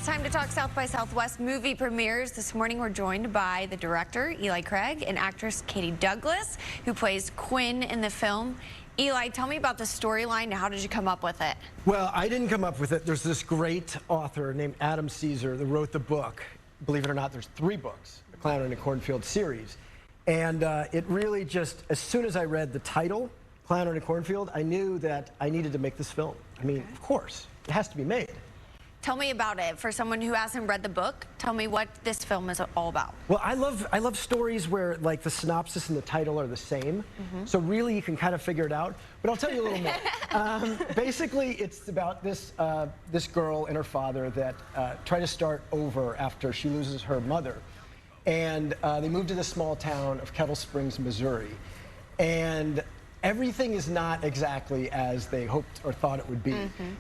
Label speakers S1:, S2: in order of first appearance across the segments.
S1: It's time to talk South by Southwest movie premieres. This morning we're joined by the director, Eli Craig, and actress Katie Douglas, who plays Quinn in the film. Eli, tell me about the storyline. How did you come up with it?
S2: Well, I didn't come up with it. There's this great author named Adam Caesar that wrote the book. Believe it or not, there's 3 books, the Clown in the Cornfield series. And it really just, as soon as I read the title, Clown in the Cornfield, I knew that I needed to make this film. I mean, of course, it has to be made.
S1: Tell me about it. For someone who hasn't read the book, tell me what this film is all about.
S2: Well, I love stories where like the synopsis and the title are the same. So really you can kind of figure it out. But I'll tell you a little more. Basically, it's about this girl and her father that try to start over after she loses her mother. And they move to the small town of Kettle Springs, Missouri. And everything is not exactly as they hoped or thought it would be,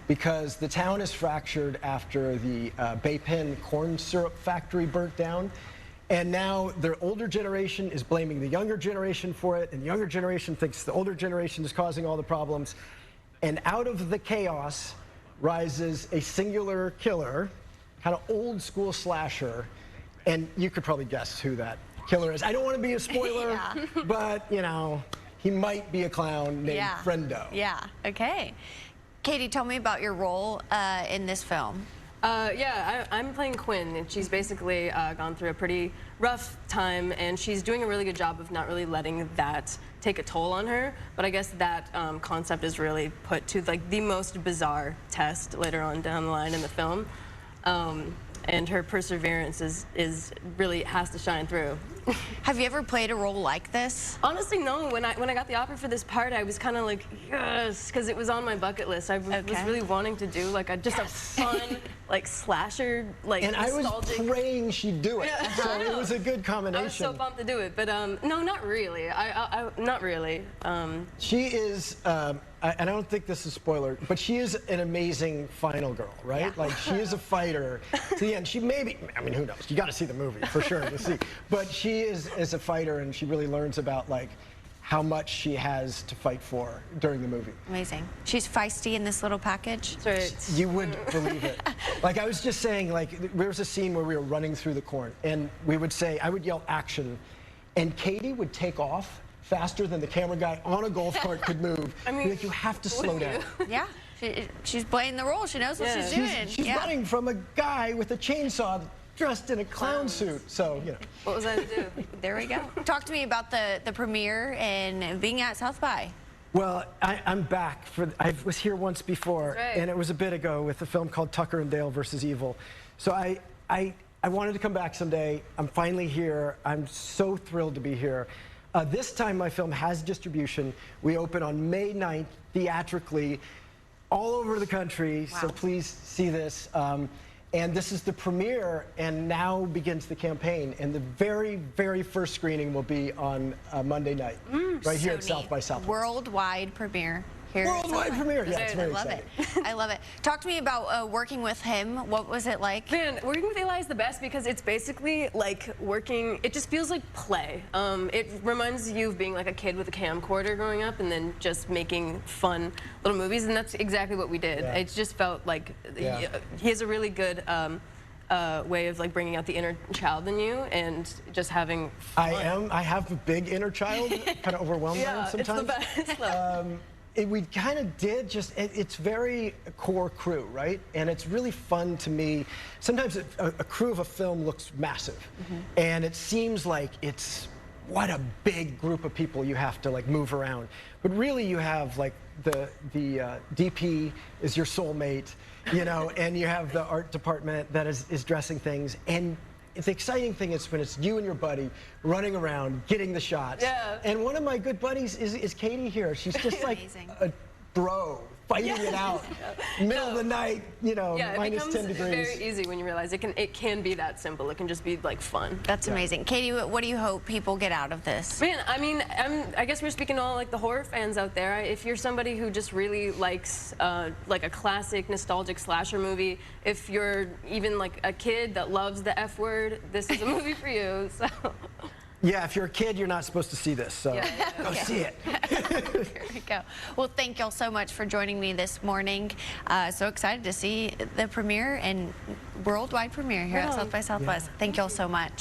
S2: because the town is fractured after the Bay Pen corn syrup factory burnt down. And now their older generation is blaming the younger generation for it, and the younger generation thinks the older generation is causing all the problems. And out of the chaos rises a singular killer, kind of old school slasher, and you could probably guess who that killer is. I don't want to be a spoiler, but you know, he might be a clown named Friendo.
S1: Yeah, okay. Katie, tell me about your role in this film.
S3: I'm playing Quinn, and she's basically gone through a pretty rough time, and she's doing a really good job of not really letting that take a toll on her. But I guess that concept is really put to like the most bizarre test later on down the line in the film. And her perseverance is really has to shine through.
S1: Have you ever played a role like this?
S3: Honestly, no. When I got the offer for this part, I was kind of like, yes, because it was on my bucket list. I was really wanting to do like a fun, like slasher, like nostalgic.
S2: I was praying she'd do it.
S3: Yeah.
S2: So it was a good combination.
S3: I was so pumped to do it, but no, not really. Not really.
S2: She is. I don't think this is a spoiler, but she is an amazing final girl, right? Yeah. Like, she is a fighter to the end. She maybe, I mean, who knows? You got to see the movie for sure to see. But she is a fighter, and she really learns about, like, how much she has to fight for during the movie.
S1: Amazing. She's feisty in this little package.
S3: That's right.
S2: You would believe it. Like, I was just saying, like, there was a scene where we were running through the corn, and we would say, I would yell action, and Katie would take off faster than the camera guy on a golf cart could move. I mean, like, you have to slow down.
S1: Yeah, she's playing the role. She knows what she's doing.
S2: She's running from a guy with a chainsaw dressed in a clown suit. So, you know.
S3: What was I to do?
S1: There we go. Talk to me about the premiere and being at South by.
S2: Well, I'm back. I was here once before, and it was a bit ago with a film called Tucker and Dale versus Evil. So I wanted to come back someday. I'm finally here. I'm so thrilled to be here. This time my film has distribution. We open on May 9th, theatrically, all over the country, so please see this. And this is the premiere, and now begins the campaign. And the very, very first screening will be on Monday night, right here at South by Southwest.
S1: Worldwide premiere.
S2: Worldwide premiere, yeah, it's very
S1: exciting. I love it. Talk to me about working with him. What was it like?
S3: Man, working with Eli is the best because it's basically like working, it just feels like play. It reminds you of being like a kid with a camcorder growing up and then just making fun little movies, and that's exactly what we did. Yeah. It just felt like he has a really good way of like bringing out the inner child in you and just having fun.
S2: I have a big inner child, kind of overwhelmed by him sometimes.
S3: It's the best.
S2: We kind of did it's very core crew, right? And it's really fun to me. Sometimes a crew of a film looks massive, and it seems like it's what a big group of people you have to like move around. But really you have like the DP is your soulmate, you know, and you have the art department that is dressing things. And the exciting thing is when it's you and your buddy running around, getting the shots. Yeah. And one of my good buddies is Katie here. She's just like a bro, fighting it out, middle of the night, you know, minus 10 degrees.
S3: It becomes very easy when you realize it can be that simple. It can just be like fun.
S1: That's amazing. Katie, what do you hope people get out of this?
S3: Man, I mean, I guess we're speaking to all like the horror fans out there. If you're somebody who just really likes like a classic nostalgic slasher movie, if you're even like a kid that loves the F word, this is a movie for you. So.
S2: Yeah, if you're a kid, you're not supposed to see this, so go see it.
S1: There we go. Well, thank y'all so much for joining me this morning. So excited to see the premiere and worldwide premiere here at South by Southwest. Thank y'all so much.